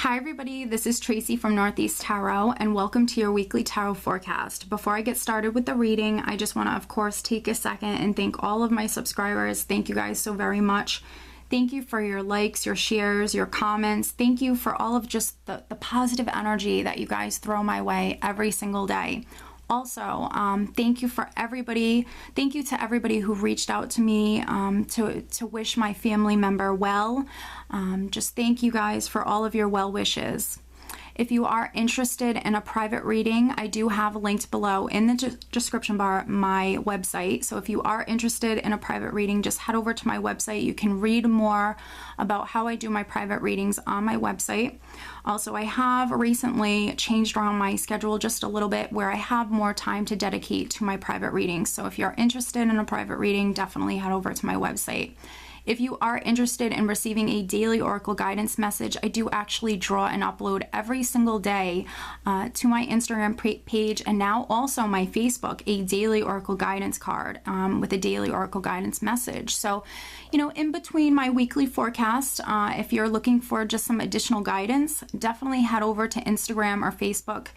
Hi everybody, this is Tracy from Northeast Tarot and welcome to your weekly tarot forecast. Before I get started with the reading, I just want to of course take a second and thank all of my subscribers. Thank you guys so very much. Thank you for your likes, your shares, your comments. Thank you for all of just the positive energy that you guys throw my way every single day. Also, thank you for everybody. Thank you to everybody who reached out to me to wish my family member well. Just thank you guys for all of your well wishes. If you are interested in a private reading, I do have linked below in the description bar my website. So if you are interested in a private reading, just head over to my website. You can read more about how I do my private readings on my website. Also, I have recently changed around my schedule just a little bit where I have more time to dedicate to my private readings. So if you're interested in a private reading, definitely head over to my website. If you are interested in receiving a daily oracle guidance message, I do actually draw and upload every single day to my Instagram page and now also my Facebook, a daily oracle guidance card with a daily oracle guidance message. So, you know, in between my weekly forecast, if you're looking for just some additional guidance, definitely head over to Instagram or Facebook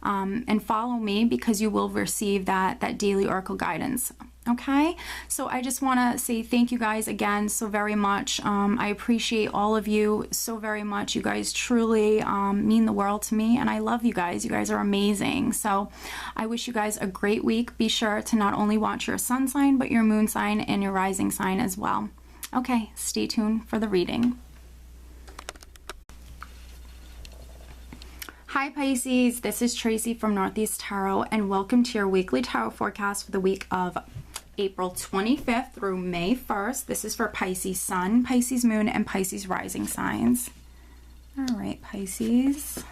and follow me because you will receive that daily oracle guidance. Okay, so I just want to say thank you guys again so very much. I appreciate all of you so very much. You guys truly mean the world to me, and I love you guys. You guys are amazing. So I wish you guys a great week. Be sure to not only watch your sun sign, but your moon sign and your rising sign as well. Okay, stay tuned for the reading. Hi Pisces, this is Tracy from Northeast Tarot, and welcome to your weekly tarot forecast for the week of April 25th through May 1st. This is for Pisces Sun, Pisces Moon, and Pisces Rising signs. All right, Pisces.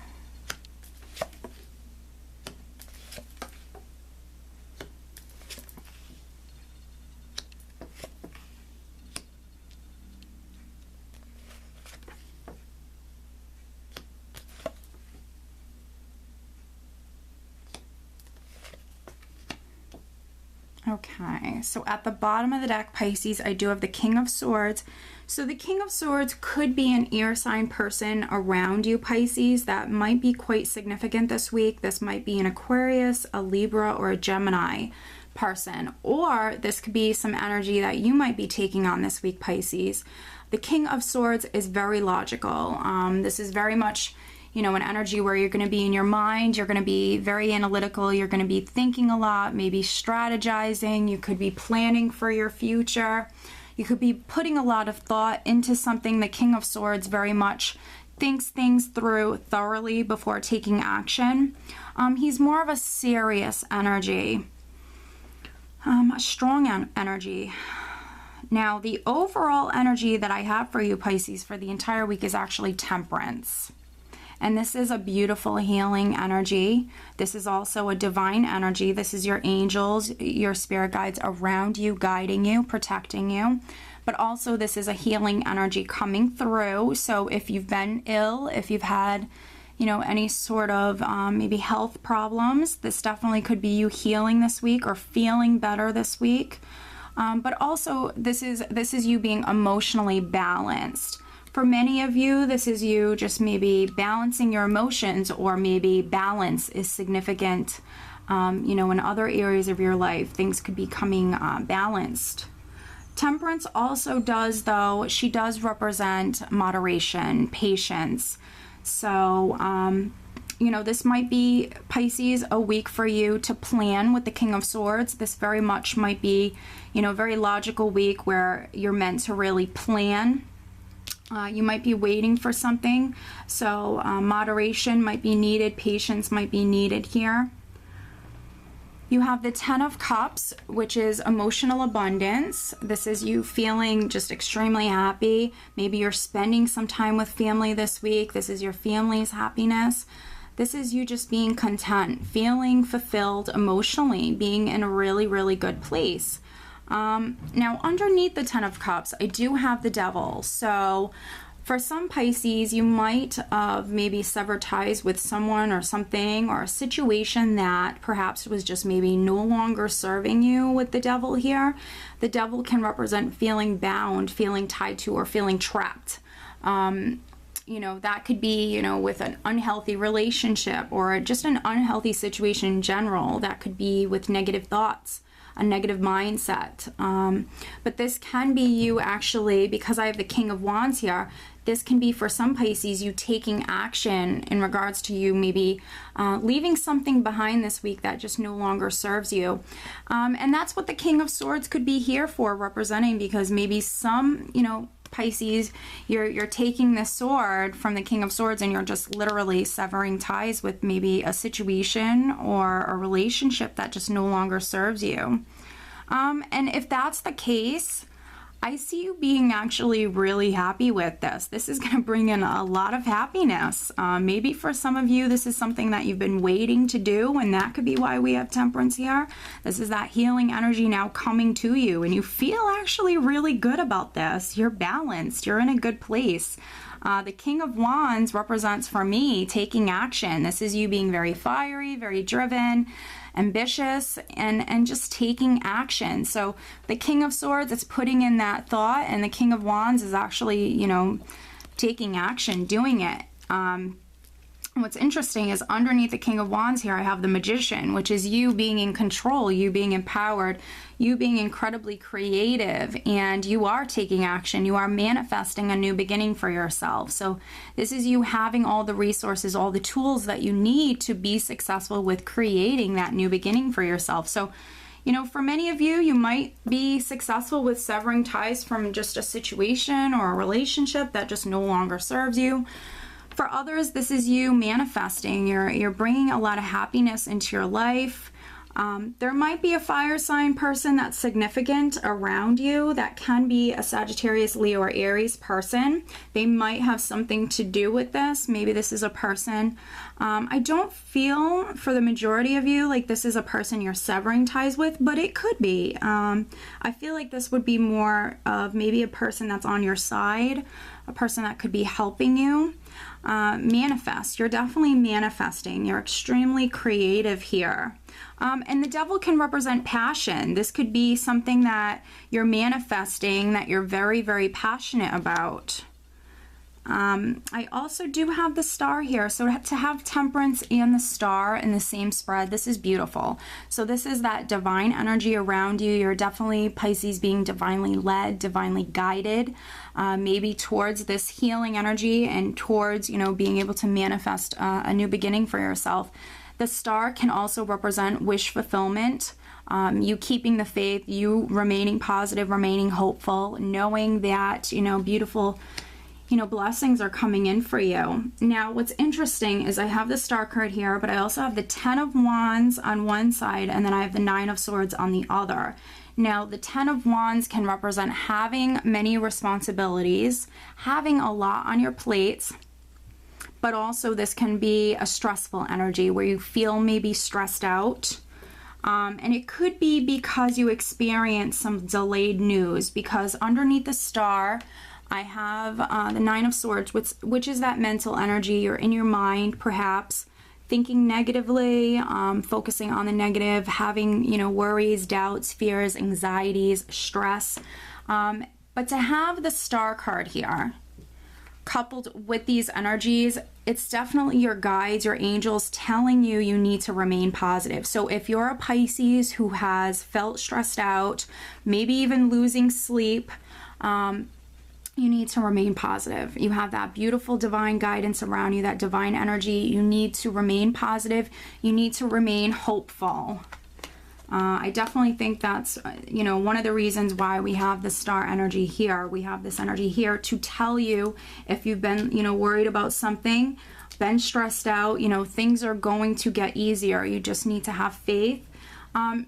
Okay, so at the bottom of the deck, Pisces, I do have the King of Swords. So the King of Swords could be an air sign person around you, Pisces. That might be quite significant this week. This might be an Aquarius, a Libra, or a Gemini person. Or this could be some energy that you might be taking on this week, Pisces. The King of Swords is very logical. This is very much, you know, an energy where you're going to be in your mind, you're going to be very analytical, you're going to be thinking a lot, maybe strategizing, you could be planning for your future, you could be putting a lot of thought into something. The King of Swords very much thinks things through thoroughly before taking action. He's more of a serious energy, a strong energy. Now, the overall energy that I have for you, Pisces, for the entire week is actually Temperance. And this is a beautiful healing energy. This is also a divine energy. This is your angels, your spirit guides around you, guiding you, protecting you. But also this is a healing energy coming through. So if you've been ill, if you've had, you know, any sort of maybe health problems, this definitely could be you healing this week or feeling better this week. But also this is you being emotionally balanced. For many of you, this is you just maybe balancing your emotions, or maybe balance is significant, you know, in other areas of your life. Things could be coming balanced. Temperance also does, though, she does represent moderation, patience. So, you know, this might be, Pisces, a week for you to plan with the King of Swords. This very much might be, you know, a very logical week where you're meant to really plan. You might be waiting for something, so moderation might be needed, patience might be needed here. You have the Ten of Cups, which is emotional abundance. This is you feeling just extremely happy. Maybe you're spending some time with family this week. This is your family's happiness. This is you just being content, feeling fulfilled emotionally, being in a really, really good place. Now underneath the Ten of Cups, I do have the Devil. So for some Pisces, you might maybe sever ties with someone or something, or a situation that perhaps was just maybe no longer serving you with the Devil here. The Devil can represent feeling bound, feeling tied to, or feeling trapped. You know, that could be, you know, with an unhealthy relationship or just an unhealthy situation in general. That could be with negative thoughts, a negative mindset. But this can be you actually, because I have the King of Wands here, this can be for some Pisces, you taking action in regards to you maybe leaving something behind this week that just no longer serves you. And that's what the King of Swords could be here for, representing, because maybe some, you know, Pisces, you're taking this sword from the King of Swords and you're just literally severing ties with maybe a situation or a relationship that just no longer serves you. And if that's the case, I see you being actually really happy with this. This is going to bring in a lot of happiness. Maybe for some of you, this is something that you've been waiting to do, and that could be why we have Temperance here. This is that healing energy now coming to you, and you feel actually really good about this. You're balanced. You're in a good place. The King of Wands represents, for me, taking action. This is you being very fiery, very driven, ambitious, and just taking action. So the King of Swords is putting in that thought, and the King of Wands is actually, you know, taking action, doing it. What's interesting is underneath the King of Wands here, I have the Magician, which is you being in control, you being empowered, you being incredibly creative, and you are taking action. You are manifesting a new beginning for yourself. So this is you having all the resources, all the tools that you need to be successful with creating that new beginning for yourself. So, you know, for many of you, you might be successful with severing ties from just a situation or a relationship that just no longer serves you. For others, this is you manifesting. You're bringing a lot of happiness into your life. There might be a fire sign person that's significant around you. That can be a Sagittarius, Leo, or Aries person. They might have something to do with this. Maybe this is a person. I don't feel for the majority of you like this is a person you're severing ties with, but it could be. I feel like this would be more of maybe a person that's on your side, a person that could be helping you. Manifest. You're definitely manifesting. You're extremely creative here. And the Devil can represent passion. This could be something that you're manifesting that you're very, very passionate about. I also do have the Star here. So to have Temperance and the Star in the same spread, this is beautiful. So this is that divine energy around you. You're definitely, Pisces, being divinely led, divinely guided, maybe towards this healing energy and towards, you know, being able to manifest a new beginning for yourself. The Star can also represent wish fulfillment. You keeping the faith, you remaining positive, remaining hopeful, knowing that, you know, beautiful, you know, blessings are coming in for you. Now, what's interesting is I have the Star card here, but I also have the Ten of Wands on one side, and then I have the Nine of Swords on the other. Now, the Ten of Wands can represent having many responsibilities, having a lot on your plates, but also this can be a stressful energy where you feel maybe stressed out. And it could be because you experience some delayed news, because underneath the Star, I have the Nine of Swords, which is that mental energy. You're in your mind, perhaps, thinking negatively, focusing on the negative, having, you know, worries, doubts, fears, anxieties, stress. But to have the Star card here, coupled with these energies, it's definitely your guides, your angels telling you you need to remain positive. So if you're a Pisces who has felt stressed out, maybe even losing sleep, you need to remain positive. You have that beautiful divine guidance around you, that divine energy. You need to remain positive. You need to remain hopeful. I definitely think that's, you know, one of the reasons why we have the Star energy here. We have this energy here to tell you if you've been, you know, worried about something, been stressed out, you know, things are going to get easier. You just need to have faith.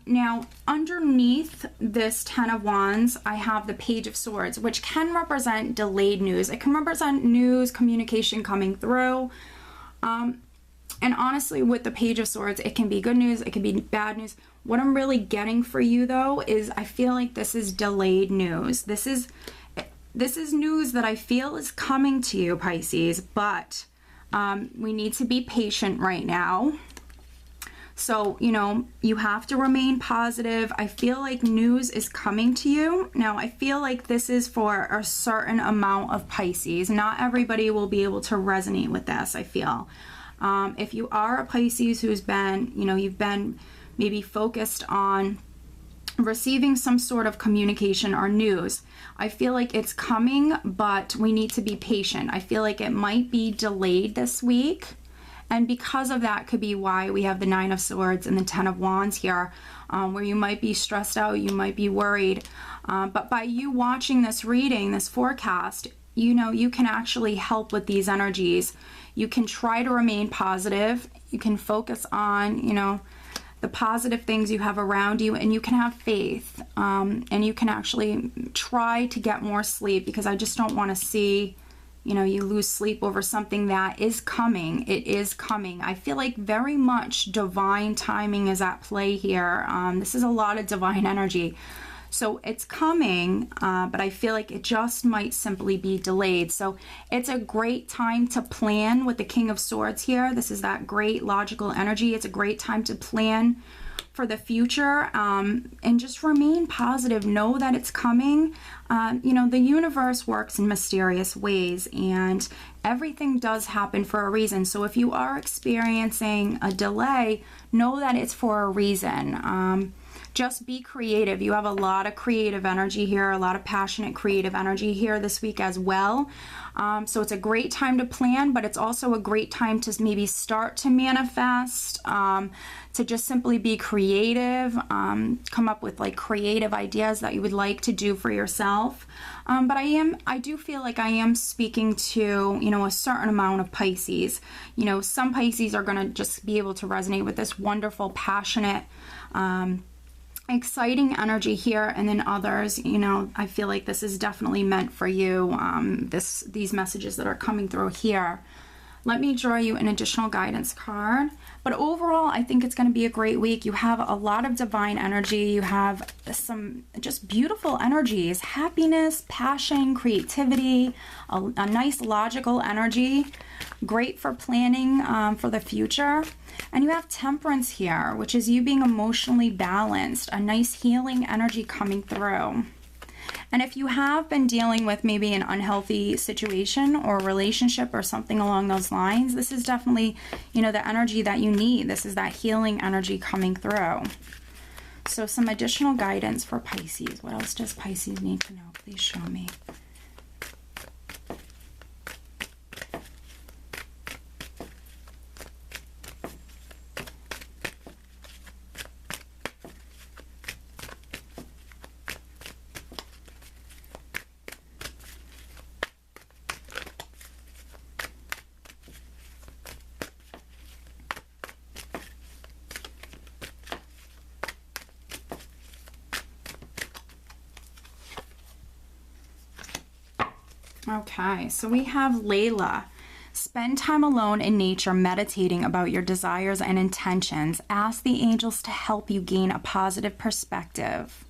Now, underneath this Ten of Wands, I have the Page of Swords, which can represent delayed news. It can represent news, communication coming through. And honestly, with the Page of Swords, it can be good news, it can be bad news. What I'm really getting for you, though, is I feel like this is delayed news. This is news that I feel is coming to you, Pisces, but we need to be patient right now. So, you know, you have to remain positive. I feel like news is coming to you. Now, I feel like this is for a certain amount of Pisces. Not everybody will be able to resonate with this, I feel. If you are a Pisces who's been, you know, you've been maybe focused on receiving some sort of communication or news, I feel like it's coming, but we need to be patient. I feel like it might be delayed this week. And because of that could be why we have the 9 of Swords and the 10 of Wands here, where you might be stressed out, you might be worried. But by you watching this reading, this forecast, you know, you can actually help with these energies. You can try to remain positive. You can focus on, you know, the positive things you have around you, and you can have faith. And you can actually try to get more sleep, because I just don't want to see, you know, you lose sleep over something that is coming. It is coming. I feel like very much divine timing is at play here. This is a lot of divine energy. So it's coming, but I feel like it just might simply be delayed. So it's a great time to plan with the King of Swords here. This is that great logical energy. It's a great time to plan for the future, and just remain positive. Know that it's coming. You know, the universe works in mysterious ways, and everything does happen for a reason. So if you are experiencing a delay, know that it's for a reason. Just be creative. You have a lot of creative energy here, a lot of passionate creative energy here this week as well. So it's a great time to plan, but it's also a great time to maybe start to manifest, to just simply be creative, come up with like creative ideas that you would like to do for yourself. But I do feel like I am speaking to, you know, a certain amount of Pisces. You know, some Pisces are going to just be able to resonate with this wonderful, passionate, exciting energy here, and then others, you know, I feel like this is definitely meant for you, these messages that are coming through here. Let me draw you an additional guidance card. But overall, I think it's going to be a great week. You have a lot of divine energy. You have some just beautiful energies, happiness, passion, creativity, a nice logical energy. Great for planning for the future. And you have temperance here, which is you being emotionally balanced, a nice healing energy coming through. And if you have been dealing with maybe an unhealthy situation or relationship or something along those lines, this is definitely, you know, the energy that you need. This is that healing energy coming through. So some additional guidance for Pisces. What else does Pisces need to know? Please show me. Okay, so we have Layla. Spend time alone in nature, meditating about your desires and intentions. Ask the angels to help you gain a positive perspective.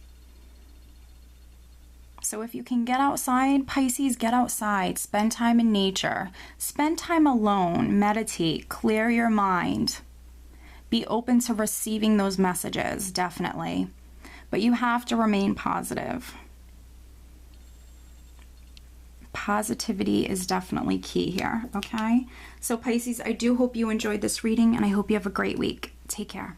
So if you can get outside, Pisces, get outside. Spend time in nature. Spend time alone. Meditate. Clear your mind. Be open to receiving those messages, definitely. But you have to remain positive. Positivity is definitely key here, okay? So Pisces, I do hope you enjoyed this reading, and I hope you have a great week. Take care.